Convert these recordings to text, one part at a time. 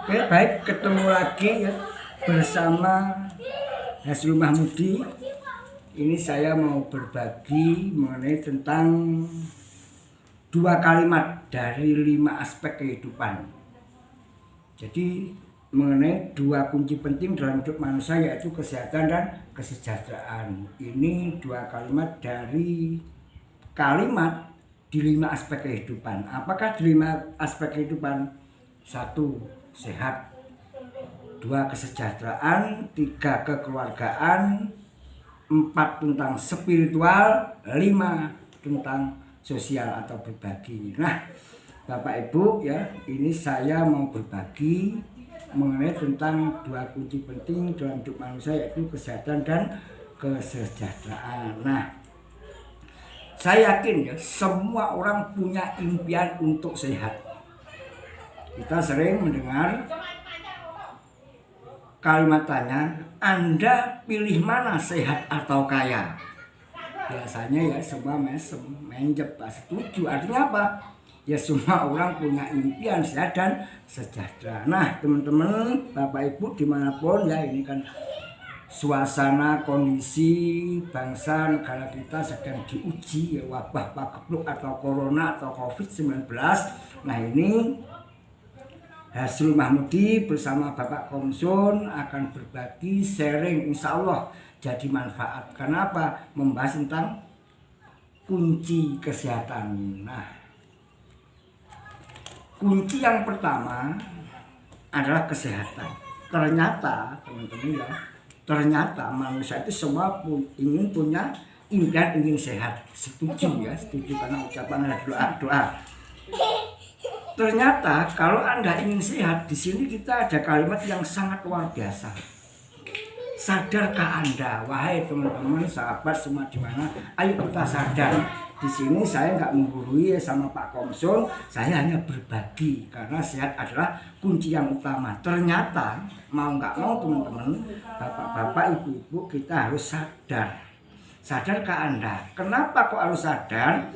Oke, baik, ketemu lagi ya bersama Hasrul Mahmudi. Ini saya mau berbagi mengenai tentang 2 kalimat dari 5 aspek kehidupan. Jadi mengenai 2 kunci penting dalam hidup manusia, yaitu kesehatan dan kesejahteraan. Ini 2 kalimat dari kalimat di 5 aspek kehidupan. Apakah di 5 aspek kehidupan? 1. Sehat, 2. Kesejahteraan, 3. Kekeluargaan, 4. Tentang spiritual, 5. Tentang sosial atau berbagi. Nah, Bapak Ibu ya, ini saya mau berbagi mengenai tentang 2 kunci penting dalam hidup manusia, yaitu kesehatan dan kesejahteraan. Nah, saya yakin ya, semua orang punya impian untuk sehat. Kita sering mendengar kalimat tanya, Anda pilih mana, sehat atau kaya? Biasanya ya semua menjawab setuju. Artinya apa? Ya semua orang punya impian sehat dan sejahtera. Nah teman-teman, Bapak Ibu dimanapun ya, ini kan suasana kondisi bangsa negara kita sedang diuji ya, wabah pagebluk atau corona atau COVID-19. Nah ini Hasrul Mahmudi bersama Bapak Komsun akan berbagi sharing, insya Allah jadi manfaat. Kenapa? Membahas tentang kunci kesehatan. Nah, kunci yang pertama adalah kesehatan. Ternyata teman-teman ya, ternyata manusia itu semua ingin punya impian, ingin sehat. Setuju ya, setuju karena ucapan ada doa. Ternyata kalau Anda ingin sehat, di sini kita ada kalimat yang sangat luar biasa. Sadarkah Anda, wahai teman-teman, sahabat semua di mana? Ayo kita sadar. Di sini saya nggak menggurui sama Pak Komsun, saya hanya berbagi karena sehat adalah kunci yang utama. Ternyata mau nggak mau teman-teman, bapak-bapak, ibu-ibu, kita harus sadar. Sadarkah Anda? Kenapa kok harus sadar?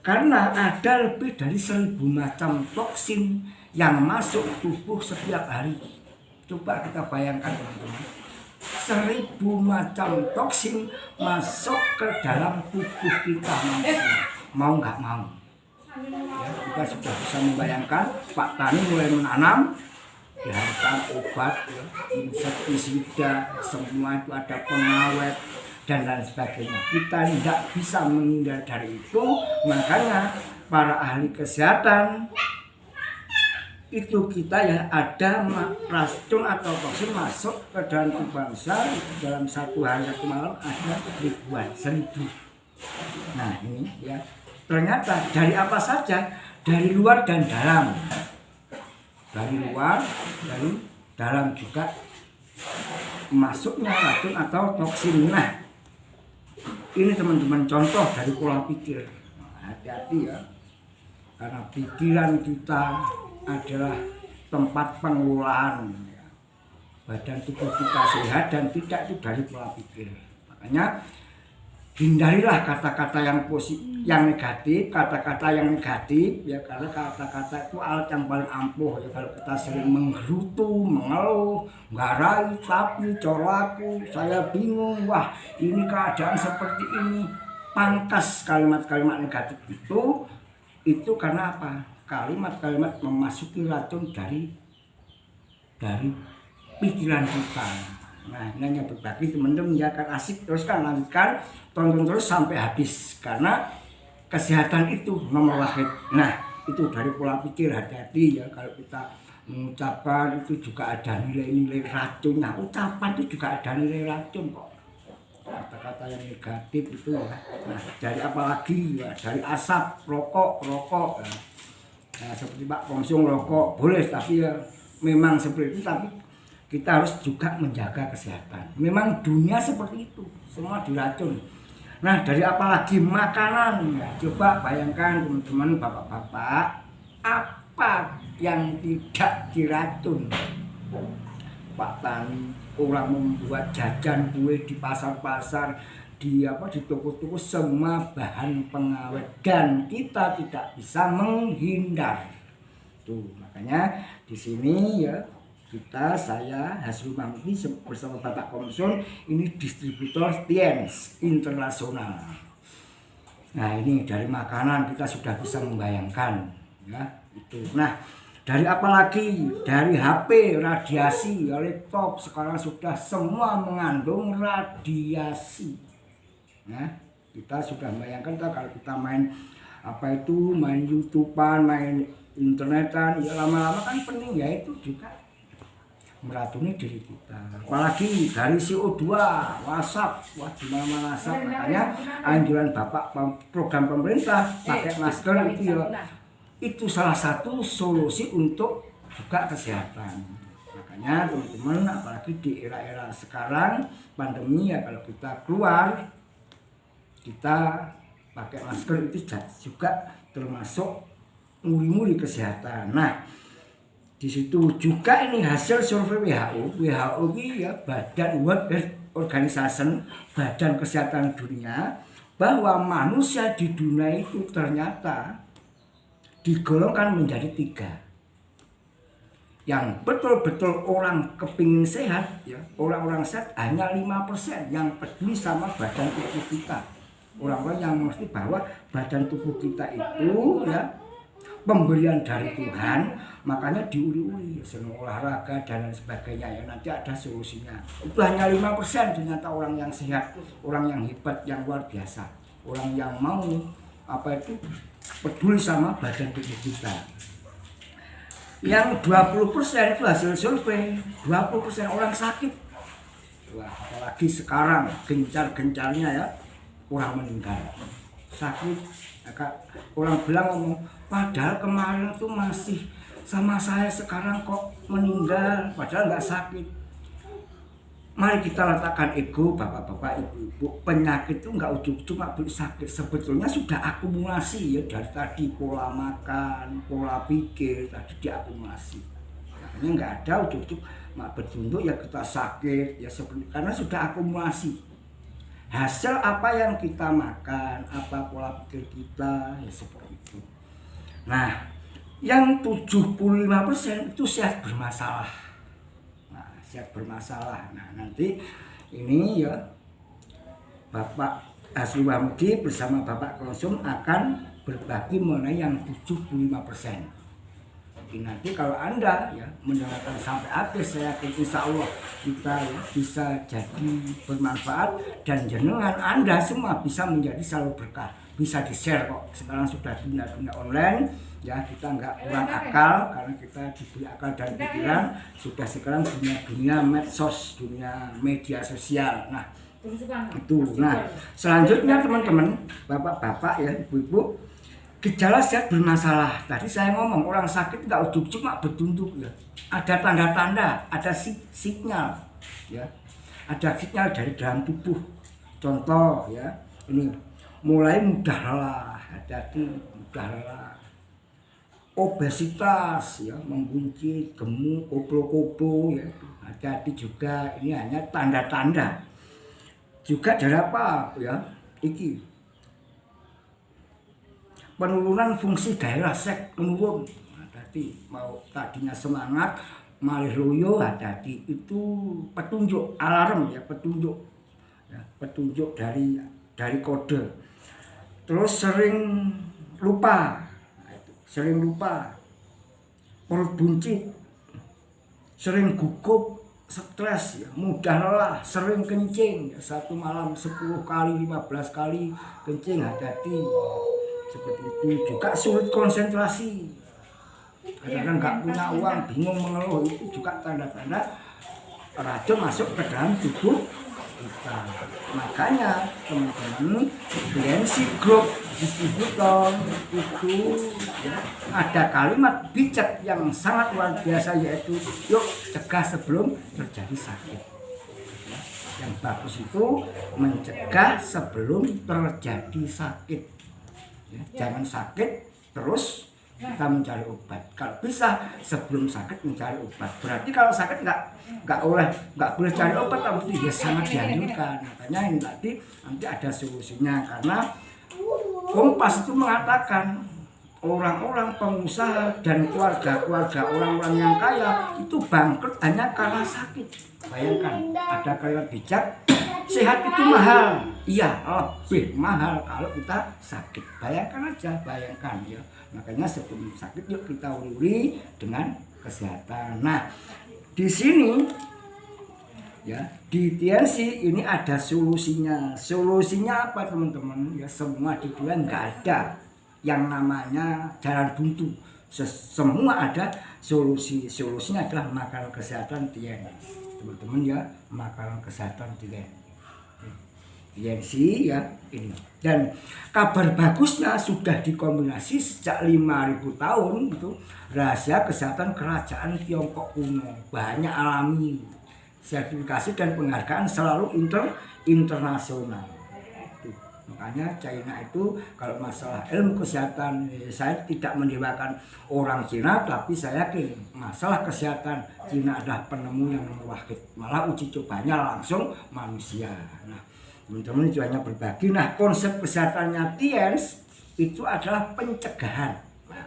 Karena ada lebih dari 1000 macam toksin yang masuk tubuh setiap hari. Coba kita bayangkan teman-teman, 1000 macam toksin masuk ke dalam tubuh kita manusia. Mau nggak mau ya, kita sudah bisa membayangkan Pak Tani mulai menanam, diharapkan obat ya, insektisida, semua itu ada pengawet dan lain sebagainya. Kita tidak bisa menghindar dari itu. Makanya para ahli kesehatan itu kita ya, ada racun atau toksin masuk ke dalam tubuh manusia dalam 1 hari 1 malam ada ribuan, 1000. Nah ini ya, ternyata dari apa saja, dari luar dan dalam. Dari luar, dari dalam juga masuknya racun atau toksin. Nah ini teman-teman contoh dari pola pikir. Hati-hati ya, karena pikiran kita adalah tempat pengelolaan ya. Badan tubuh kita sehat dan tidak itu dari pola pikir. Makanya hindarilah kata-kata yang positif, yang negatif, kata-kata yang negatif ya, karena kata-kata itu alat yang paling ampuh ya. Kalau kita sering menggerutu, mengeluh, ngarai, tapi colaku, saya bingung, wah ini keadaan seperti ini, pangkas kalimat-kalimat negatif itu karena apa? Kalimat-kalimat memasuki racun dari pikiran kita. Nah ini hanya berbagi teman-teman ya, kan asik, terus kan lanjutkan, tonton terus sampai habis karena kesehatan itu nomor 1. Nah itu dari pola pikir, hati-hati ya kalau kita mengucapkan itu juga ada nilai-nilai racunnya. Ucapan itu juga ada nilai racun kok, kata-kata yang negatif itu ya. Nah dari apa lagi ya, dari asap, rokok ya. Nah, seperti Pak Komsun rokok boleh, tapi ya memang seperti itu, tapi kita harus juga menjaga kesehatan. Memang dunia seperti itu, semua diracun. Nah dari apa lagi, makanan ya. Coba bayangkan teman-teman, bapak-bapak, apa yang tidak diracun? Pak Tani, orang membuat jajan kue di pasar-pasar, di toko-toko, semua bahan pengawet, dan kita tidak bisa menghindar. Tuh makanya di sini ya, saya Hasrul Mahmudi bersama Bapak Komson ini distributor Tiens internasional. Nah ini dari makanan kita sudah bisa membayangkan ya itu. Nah dari apalagi dari HP, radiasi, laptop sekarang sudah semua mengandung radiasi. Nah kita sudah membayangkan kalau kita main main YouTubean, main internetan, ya lama-lama kan pening ya itu juga meracuni diri kita. Apalagi dari CO2, WhatsApp, wah di mana-mana WhatsApp. Makanya anjuran Bapak program pemerintah pakai masker itu salah satu solusi untuk juga kesehatan. Makanya teman-teman apalagi di era-era sekarang pandemi ya kalau kita keluar kita pakai masker itu juga termasuk muri-muri kesehatan. Nah di situ juga ini hasil survei WHO ini ya Badan World Health Organization, Badan Kesehatan Dunia, bahwa manusia di dunia itu ternyata digolongkan menjadi 3. Yang betul-betul orang kepingin sehat ya, orang-orang sehat hanya 5% yang peduli sama badan tubuh kita. Orang-orang yang mesti bahwa badan tubuh kita itu ya pemberian dari Tuhan, makanya diuri-uri, senang olahraga dan lain sebagainya ya nanti ada solusinya. Itu hanya 5% ternyata orang yang sehat, orang yang hebat, yang luar biasa, orang yang mau peduli sama badan tubuh kita. Yang 20% itu hasil survei, 20% orang sakit. Wah, apalagi sekarang gencar-gencarnya ya orang meninggal sakit. Orang bilang ngomong, padahal kemarin itu masih sama saya, sekarang kok meninggal, padahal nggak sakit. Mari kita letakkan ego, bapak-bapak, ibu-ibu, penyakit itu nggak ujuk-ujuk nggak sakit. Sebetulnya sudah akumulasi ya dari tadi pola makan, pola pikir tadi diakumulasi. Makanya nggak ada ujuk-ujuk mak bertunduk ya kita sakit ya seperti karena sudah akumulasi. Hasil apa yang kita makan, apa pola pikir kita, ya seperti itu. Nah, yang 75% itu sehat bermasalah. Nah, sehat bermasalah. Nah, nanti ini ya Bapak Hasrul Mahmudi bersama Bapak Komson akan berbagi mengenai yang 75%. Nanti kalau Anda ya mendengarkan sampai habis, saya yakin insya Allah kita ya, bisa jadi bermanfaat dan jenengan Anda semua bisa menjadi selalu berkah, bisa di-share kok. Sekarang sudah dunia online ya, kita nggak kurang akal karena kita diberi akal dan pikiran. Sudah sekarang dunia medsos, dunia media sosial. Nah itu. Nah selanjutnya teman-teman, bapak-bapak ya, ibu-ibu, gejala sehat bermasalah. Tadi saya ngomong orang sakit nggak ujuk-ujuk mak bertunduk ya. Ada tanda-tanda, ada sinyal ya. Ada sinyal dari dalam tubuh. Contoh ya, ini mulai mudah lelah, hati-hati mudah lelah. Obesitas ya, membuncit, gemuk, koplo-koplo ya. Hati-hati juga, ini hanya tanda-tanda. Juga dari apa ya? Iki penurunan fungsi gairah seks menurun. Hati-hati, mau tadinya semangat malih loyo, hati-hati, itu petunjuk alarm ya, petunjuk ya, petunjuk dari kode. Terus sering lupa, perut buncit, sering gugup, stres ya, mudah lelah, sering kencing ya, satu malam 10 kali 15 kali kencing, hati-hati. Seperti itu. Juga sulit konsentrasi, kadang-kadang nggak punya uang, bingung mengeluh, itu juga tanda-tanda racun masuk ke dalam tubuh kita. Makanya teman-teman BNC Group distributor itu ya, ada kalimat bijak yang sangat luar biasa, yaitu yuk cegah sebelum terjadi sakit. Yang bagus itu mencegah sebelum terjadi sakit. Jangan sakit terus kita mencari obat. Kalau bisa sebelum sakit mencari obat. Berarti kalau sakit nggak boleh cari obat, tapi dia sangat dianjurkan. Makanya ini tadi nanti ada solusinya, karena Kompas itu mengatakan orang-orang pengusaha dan keluarga-keluarga orang-orang yang kaya itu bangkrut hanya karena sakit. Bayangkan, ada kalimat bijak, sehat itu mahal. Iya, lebih mahal kalau kita sakit. Bayangkan aja, bayangkan ya. Makanya sebelum sakit yuk kita uri dengan kesehatan. Nah, di sini ya, di TNC ini ada solusinya. Solusinya apa teman-teman? Ya semua di dunia nggak ada yang namanya jalan buntu. Semua ada solusi. Solusinya adalah makanan kesehatan TNC. Teman-teman ya, makanan kesehatan TNC ya ini. Dan kabar bagusnya sudah dikombinasi sejak 5.000 tahun itu rahasia kesehatan kerajaan Tiongkok kuno. Banyak alami. Sertifikasi dan penghargaan selalu internasional. Makanya China itu kalau masalah ilmu kesehatan, saya tidak mendewakan orang Cina, tapi saya yakin masalah kesehatan Cina adalah penemu yang nomor wahid. Malah uji cobanya langsung manusia. Nah, teman-teman itu hanya berbagi. Nah, konsep kesehatannya TNC itu adalah pencegahan. Nah,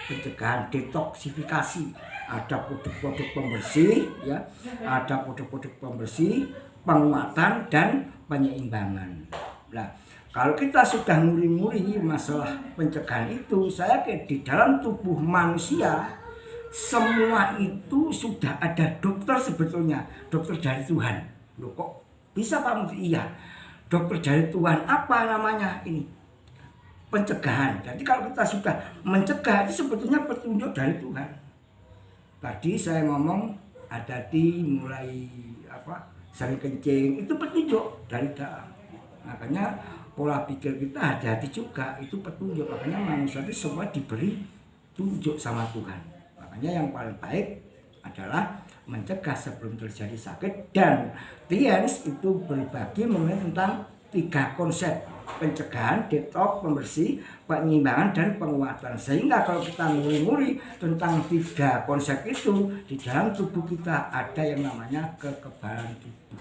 pencegahan detoksifikasi. Ada produk-produk pembersih, ya, ada produk-produk pembersih, penguatan dan penyeimbangan. Nah, kalau kita sudah nguri-nguri masalah pencegahan itu, saya yakin di dalam tubuh manusia semua itu sudah ada dokter sebetulnya, dokter dari Tuhan. Loh kok bisa Pak Menteri? Iya, dokter dari Tuhan. Apa namanya ini? Pencegahan. Jadi kalau kita sudah mencegah itu sebetulnya petunjuk dari Tuhan. Tadi saya ngomong hati-hati mulai sering kencing, itu petunjuk dari dalam. Makanya pola pikir kita hati-hati juga, itu petunjuk. Makanya manusia itu semua diberi tunjuk sama Tuhan. Makanya yang paling baik adalah mencegah sebelum terjadi sakit. Dan TNC itu berbagi mengenai tentang 3 konsep: pencegahan, detox, pembersih, penyimbangan dan penguatan. Sehingga kalau kita nguri-nguri tentang 3 konsep itu, di dalam tubuh kita ada yang namanya kekebalan tubuh.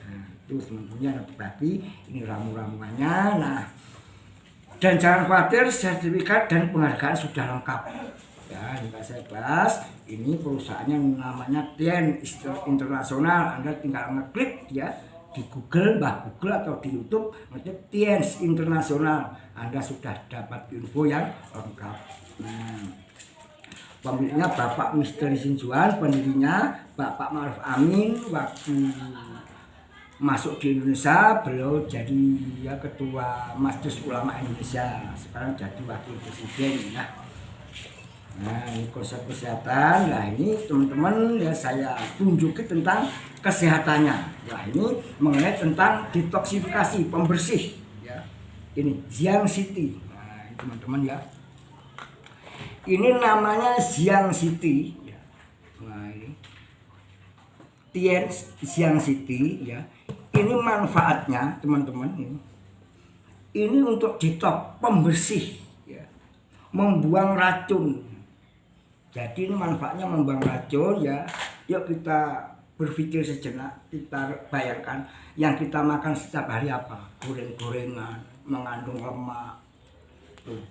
Nah, itu teman-teman yang berbagi, ini ramu-ramuannya. Nah, dan jangan khawatir, sertifikat dan penghargaan sudah lengkap. Ya, jika saya bahas, ini perusahaannya namanya TNC Internasional. Anda tinggal ngeklik ya di Google, Google atau di YouTube, ngetik TNC Internasional, Anda sudah dapat info yang lengkap. Nah, pemiliknya Bapak Misteri Sinjuan, pendirinya Bapak Ma'ruf Amin. Waktu masuk di Indonesia, beliau jadi ya ketua Majelis Ulama Indonesia. Sekarang jadi wakil presiden ya. Nah, ini konsep kesehatan. Nah, ini teman-teman ya saya tunjukin tentang kesehatannya. Nah, ini mengenai tentang detoksifikasi, pembersih ya. Ini Xiang City. Nah, ini teman-teman ya. Ini namanya Xiang City ya. Nah, ini TNC Xiang City ya. Ini manfaatnya teman-teman ini. Ini untuk detox, pembersih ya. Membuang racun. Jadi ini manfaatnya membuang racun ya. Yuk kita berpikir sejenak, kita bayangkan yang kita makan setiap hari apa? Goreng-gorengan, mengandung lemak. Tuh.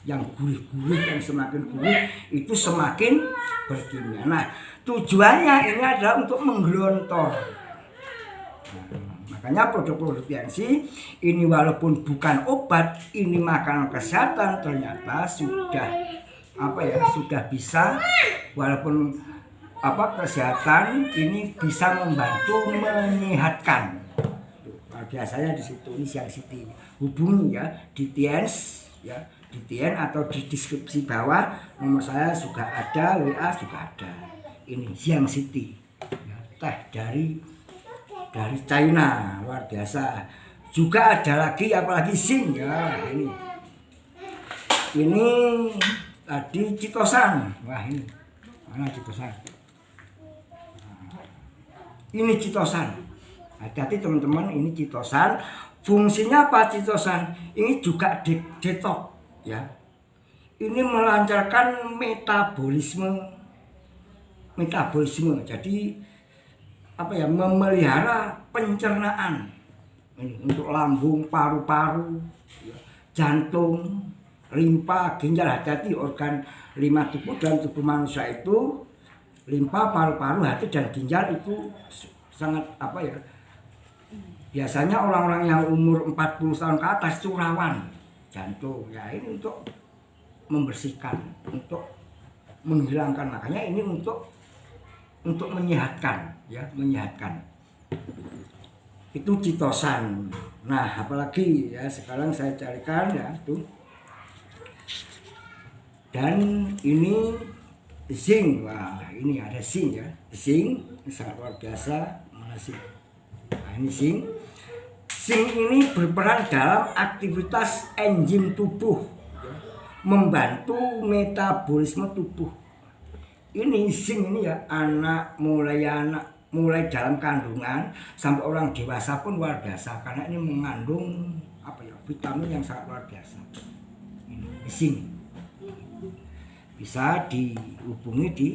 Yang gurih-gurih, yang semakin gurih itu semakin berkimia. Nah, tujuannya ini adalah untuk menggelontor. Nah, makanya produk-produk TNC ini walaupun bukan obat, ini makanan kesehatan, ternyata sudah sudah bisa, walaupun kesehatan ini bisa membantu menyehatkan. Biasanya di situ ini Xiang City. Hubungi ya di TNC ya, di TN atau di deskripsi bawah nomor saya juga ada, WA juga ada. Ini Xiang City ya, teh dari China, luar biasa. Juga ada lagi apalagi Xing ya, ini tadi Citosan. Wah, ini mana Citosan? Ini Citosan. Hati-hati teman-teman, ini Citosan. Fungsinya apa Citosan? Ini juga detox ya. Ini melancarkan metabolisme. Jadi memelihara pencernaan. Ini untuk lambung, paru-paru, jantung, limpa, ginjal, hati, organ 5 tubuh dalam tubuh manusia itu limpa, paru-paru, hati dan ginjal itu sangat biasanya orang-orang yang umur 40 tahun ke atas itu rawan jantung. Ya ini untuk membersihkan, untuk menghilangkan, makanya ini untuk menyehatkan, ya menyehatkan. Itu citosan. Nah, apalagi ya sekarang saya carikan ya itu. Dan ini zinc. Wah, ini ada zinc ya. Zinc ini sangat luar biasa. Mana sih? Nah, ini zinc. Zinc ini berperan dalam aktivitas enzim tubuh, ya, membantu metabolisme tubuh. Ini zinc ini ya mulai dalam kandungan sampai orang dewasa pun luar biasa karena ini mengandung vitamin yang sangat luar biasa. Ini zinc. Bisa dihubungi di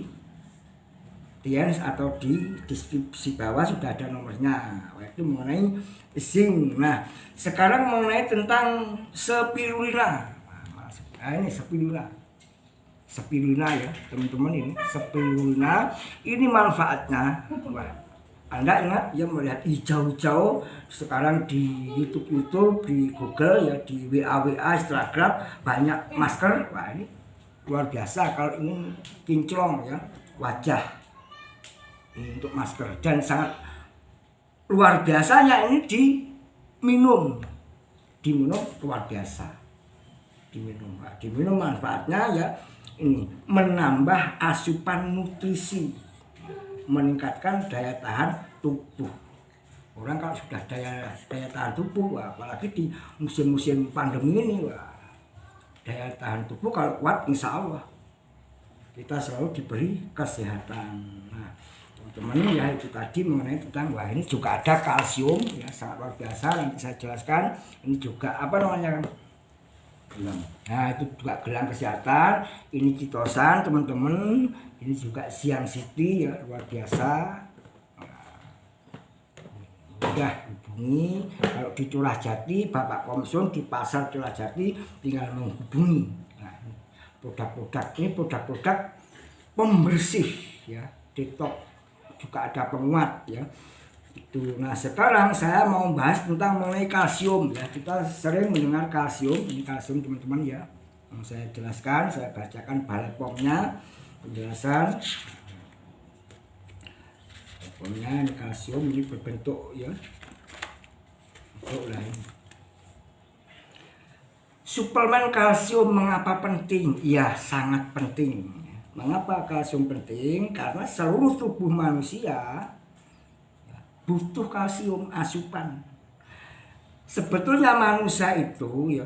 Tiens atau di deskripsi bawah sudah ada nomornya. Itu mengenai zinc. Nah, sekarang mengenai tentang spirulina. Nah, ini spirulina. Spirulina ya, teman-teman, ini spirulina. Ini manfaatnya. Wah, Anda ingat ya melihat hijau-hijau sekarang di YouTube, di Google ya, di WA, Instagram banyak masker. Wah, ini luar biasa kalau ingin kinclong ya wajah. Ini untuk masker dan sangat luar biasanya ini diminum luar biasa, diminum manfaatnya ya ini menambah asupan nutrisi, meningkatkan daya tahan tubuh. Orang kalau sudah daya tahan tubuh, apalagi di musim-musim pandemi ini, daya tahan tubuh kalau kuat insya Allah kita selalu diberi kesehatan. Nah, teman-teman ya itu tadi mengenai tentang ini juga ada kalsium ya sangat luar biasa, nanti saya jelaskan. Ini juga gelang. Nah itu juga gelang kesehatan. Ini citosan teman-teman. Ini juga siang city ya luar biasa. Mudah hubungi kalau di Curah Jati, Bapak Komsun di pasar Curah Jati tinggal menghubungi. Nah, produk-produk ini produk-produk pembersih ya, detox. Juga ada penguat ya itu. Nah sekarang saya mau bahas tentang mengenai kalsium ya. Kita sering mendengar kalsium. Ini kalsium teman-teman ya, yang saya jelaskan, saya bacakan balepomnya, penjelasan balepomnya. Ini kalsium ini berbentuk ya bentuk lain. Suplemen kalsium mengapa penting? Ya sangat penting. Mengapa kalsium penting? Karena seluruh tubuh manusia butuh kalsium asupan. Sebetulnya manusia itu ya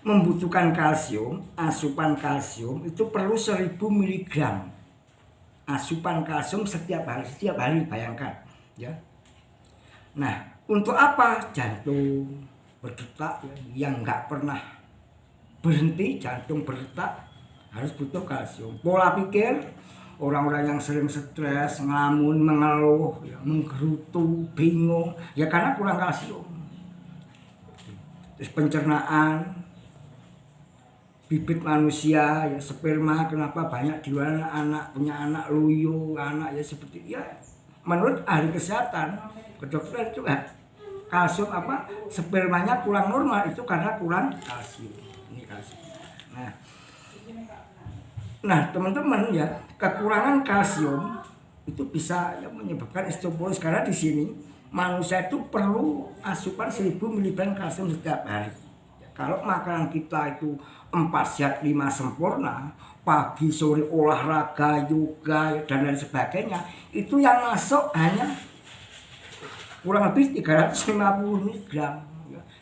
membutuhkan kalsium, asupan kalsium itu perlu 1000 mg asupan kalsium setiap hari, bayangkan ya. Nah, untuk apa? Jantung berdetak yang nggak pernah berhenti, jantung berdetak harus butuh kalsium. Pola pikir orang-orang yang sering stres, ngelamun, mengeluh, ya, menggerutu, bingung, ya karena kurang kalsium. Terus pencernaan, bibit manusia, ya sperma kenapa banyak di luar, punya anak loyo, anak ya seperti ya. Menurut ahli kesehatan, kedokteran itu kalsium spermanya kurang normal itu karena kurang kalsium. Ini kalsium. Nah teman-teman ya, kekurangan kalsium itu bisa ya, menyebabkan osteoporosis karena di sini manusia itu perlu asupan 1000 mg kalsium setiap hari. Ya, kalau makanan kita itu 4 sehat 5 sempurna, pagi sore olahraga, yoga dan lain sebagainya, itu yang masuk hanya kurang lebih 350 mg.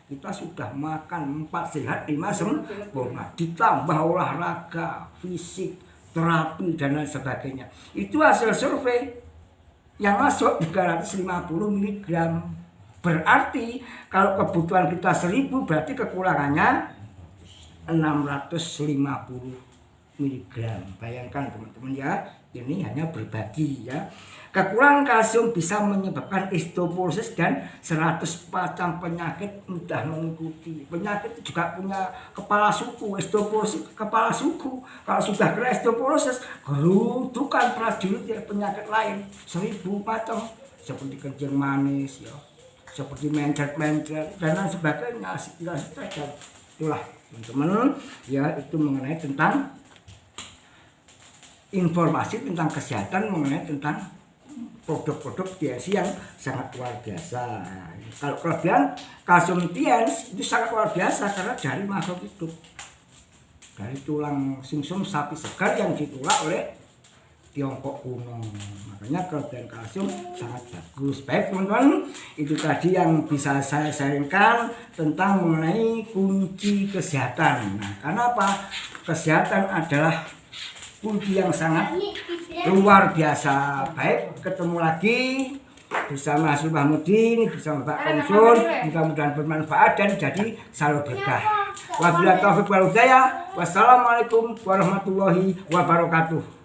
Kita sudah makan 4 sehat 5 sempurna, ditambah olahraga, fisik, terapi dan lain sebagainya. Itu hasil survei yang masuk 350 mg. Berarti kalau kebutuhan kita 1000 berarti kekurangannya 650 miligram. Bayangkan teman-teman ya, ini hanya berbagi ya. Kekurangan kalsium bisa menyebabkan osteoporosis dan 100 macam penyakit mudah mengikuti. Penyakit juga punya kepala suku, osteoporosis kepala suku. Kalau sudah kena osteoporosis, gerudukan prajurit ya, penyakit lain 1000 macam seperti kencing manis ya, seperti mencret-mencret dan lain sebagainya. Itulah teman-teman ya, itu mengenai tentang informasi tentang kesehatan, mengenai tentang produk-produk TNC yang sangat luar biasa. Kalau kelebihan kalsium TNC itu sangat luar biasa karena dari makhluk hidup, dari tulang sumsum sapi segar yang ditolak oleh Tiongkok kuno. Makanya kelebihan kalsium sangat bagus. Baik teman-teman, itu tadi yang bisa saya sharingkan tentang mengenai kunci kesehatan. Nah, karena apa? Kesehatan adalah kunci yang sangat luar biasa. Baik, ketemu lagi bersama Hasyim Mahmudin, bersama Pak Komsun. Mudah-mudahan bermanfaat dan jadi selalu berkah. Wabillahi taufiq wal hidayah. Wassalamualaikum warahmatullahi wabarakatuh.